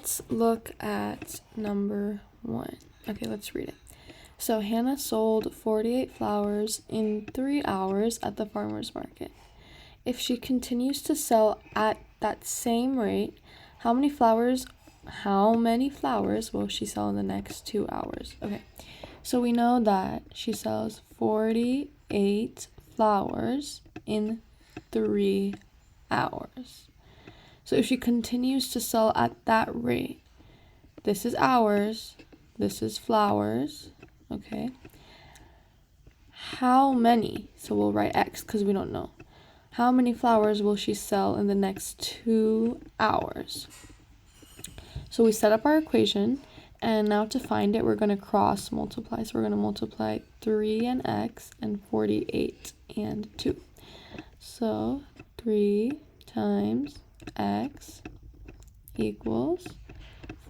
let's look at number 1. Okay, let's read it. So Hannah sold 48 flowers in 3 hours at the farmer's market. If she continues to sell at that same rate, how many flowers will she sell in the next 2 hours? Okay, so we know that she sells 48 flowers in 3 hours. So if she continues to sell at that rate, this is hours, this is flowers, okay? How many? So we'll write X because we don't know. How many flowers will she sell in the next 2 hours? So we set up our equation, and now to find it, we're going to cross multiply. So we're going to multiply 3 and X and 48 and 2. So 3 times X equals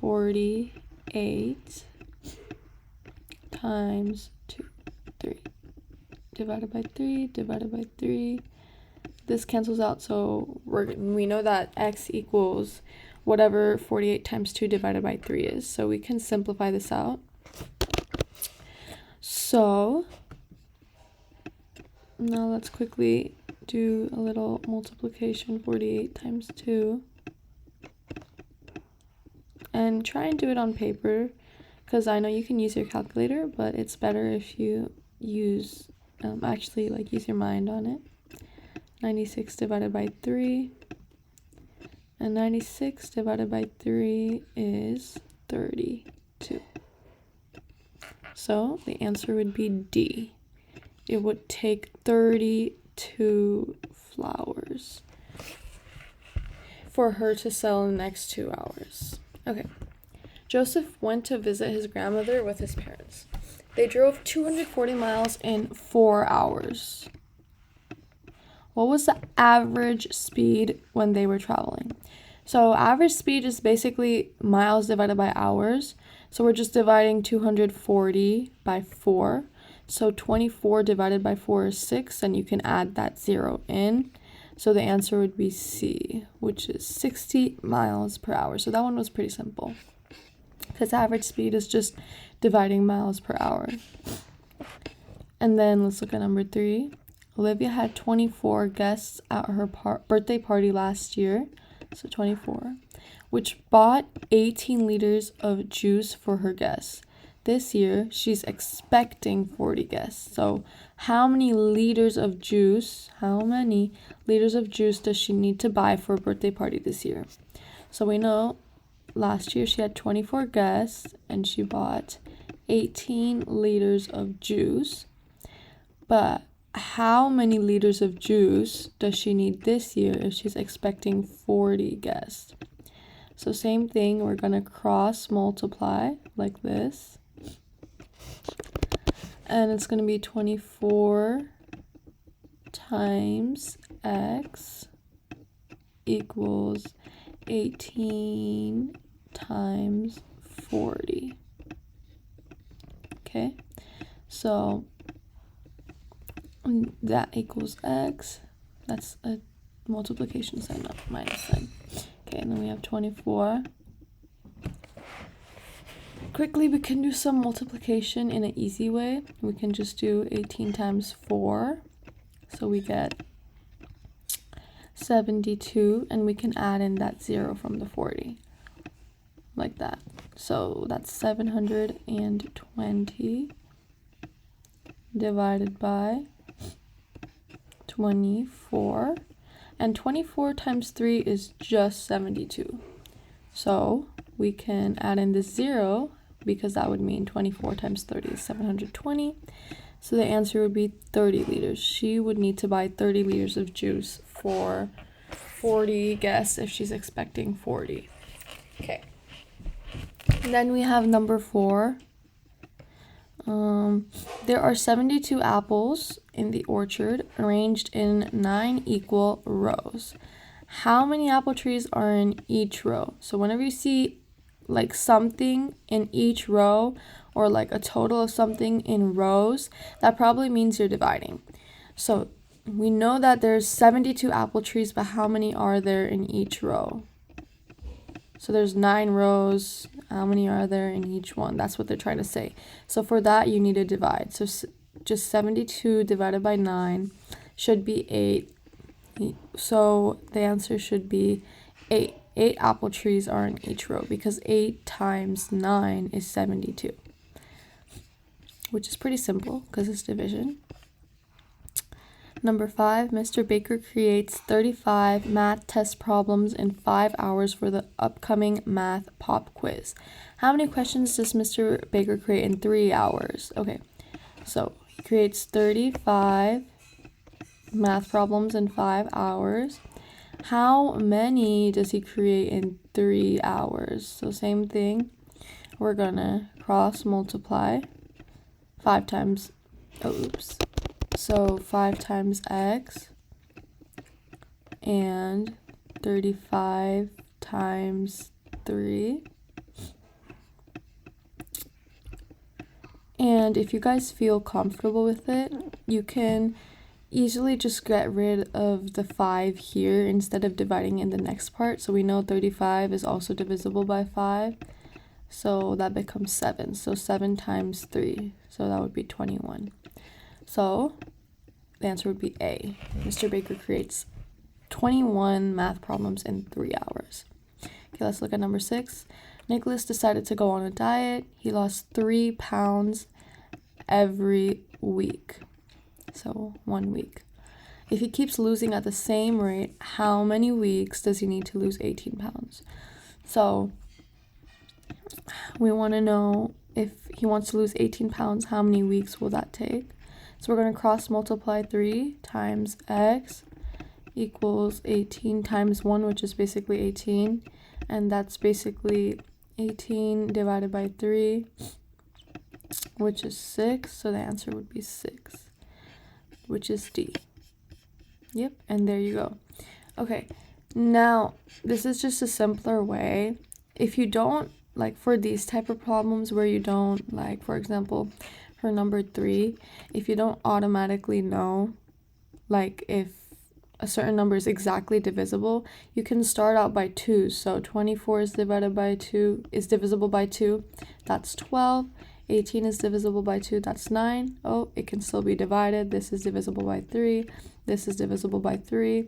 48 times 2, 3. Divided by 3, divided by 3. This cancels out, so we know that X equals whatever 48 times 2 divided by 3 is. So we can simplify this out. So now let's quickly do a little multiplication. 48 times 2. And try and do it on paper, because I know you can use your calculator, but it's better if you use use your mind on it. 96 divided by 3. And 96 divided by 3 is 32. So the answer would be D. It would take 32 flowers for her to sell in the next 2 hours. Okay. Joseph went to visit his grandmother with his parents. They drove 240 miles in 4 hours. What was the average speed when they were traveling? So average speed is basically miles divided by hours. So we're just dividing 240 by 4. So 24 divided by 4 is 6, and you can add that 0 in. So the answer would be C, which is 60 miles per hour. So that one was pretty simple, because average speed is just dividing miles per hour. And then let's look at number 3. Olivia had 24 guests at her birthday party last year, so 24, which bought 18 liters of juice for her guests. This year, she's expecting 40 guests. So how many liters of juice does she need to buy for a birthday party this year? So we know last year she had 24 guests and she bought 18 liters of juice. But how many liters of juice does she need this year if she's expecting 40 guests? So same thing, we're going to cross multiply like this. And it's going to be 24 times X equals 18 times 40. Okay, so that equals X. That's a multiplication sign, not minus sign. Okay, and then we have 24. Quickly, we can do some multiplication in an easy way. We can just do 18 times 4. So we get 72, and we can add in that 0 from the 40. Like that. So that's 720 divided by 24. And 24 times 3 is just 72. So we can add in this 0, because that would mean 24 times 30 is 720. So the answer would be 30 liters. She would need to buy 30 liters of juice for 40 guests if she's expecting 40. Okay. And then we have number 4. There are 72 apples in the orchard arranged in 9 equal rows. How many apple trees are in each row? So whenever you see like something in each row, or like a total of something in rows, that probably means you're dividing. So we know that there's 72 apple trees, but how many are there in each row? So there's 9 rows. How many are there in each one? That's what they're trying to say. So for that, you need to divide. So just 72 divided by 9 should be 8. So the answer should be 8. 8 apple trees are in each row because 8 times 9 is 72, which is pretty simple because it's division. Number 5, Mr. Baker creates 35 math test problems in 5 hours for the upcoming math pop quiz. How many questions does Mr. Baker create in 3 hours? Okay, so he creates 35 math problems in 5 hours. How many does he create in 3 hours? So same thing. We're gonna cross multiply 5 times, so 5 times x and 35 times 3. And if you guys feel comfortable with it, you can easily just get rid of the 5 here instead of dividing in the next part. So we know 35 is also divisible by 5. So that becomes 7. So 7 times 3. So that would be 21. So the answer would be A. Mr. Baker creates 21 math problems in 3 hours. Okay, let's look at number 6. Nicholas decided to go on a diet. He lost 3 pounds every week. So 1 week. If he keeps losing at the same rate, how many weeks does he need to lose 18 pounds? So we want to know if he wants to lose 18 pounds, how many weeks will that take? So we're going to cross multiply 3 times x equals 18 times 1, which is basically 18. And that's basically 18 divided by 3, which is 6. So the answer would be 6, which is D. Yep, and there you go. Okay, now this is just a simpler way. If you don't, like for these type of problems where you don't, like for example, for number 3, if you don't automatically know, like if a certain number is exactly divisible, you can start out by 2. So 24 is divisible by 2, that's 12. 18 is divisible by 2, that's 9. Oh, it can still be divided. This is divisible by 3. This is divisible by 3.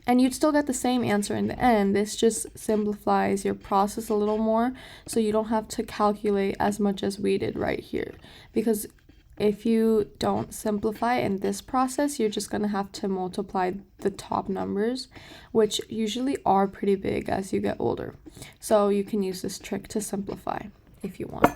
And you'd still get the same answer in the end. This just simplifies your process a little more, so you don't have to calculate as much as we did right here. Because if you don't simplify in this process, you're just going to have to multiply the top numbers, which usually are pretty big as you get older. So you can use this trick to simplify if you want.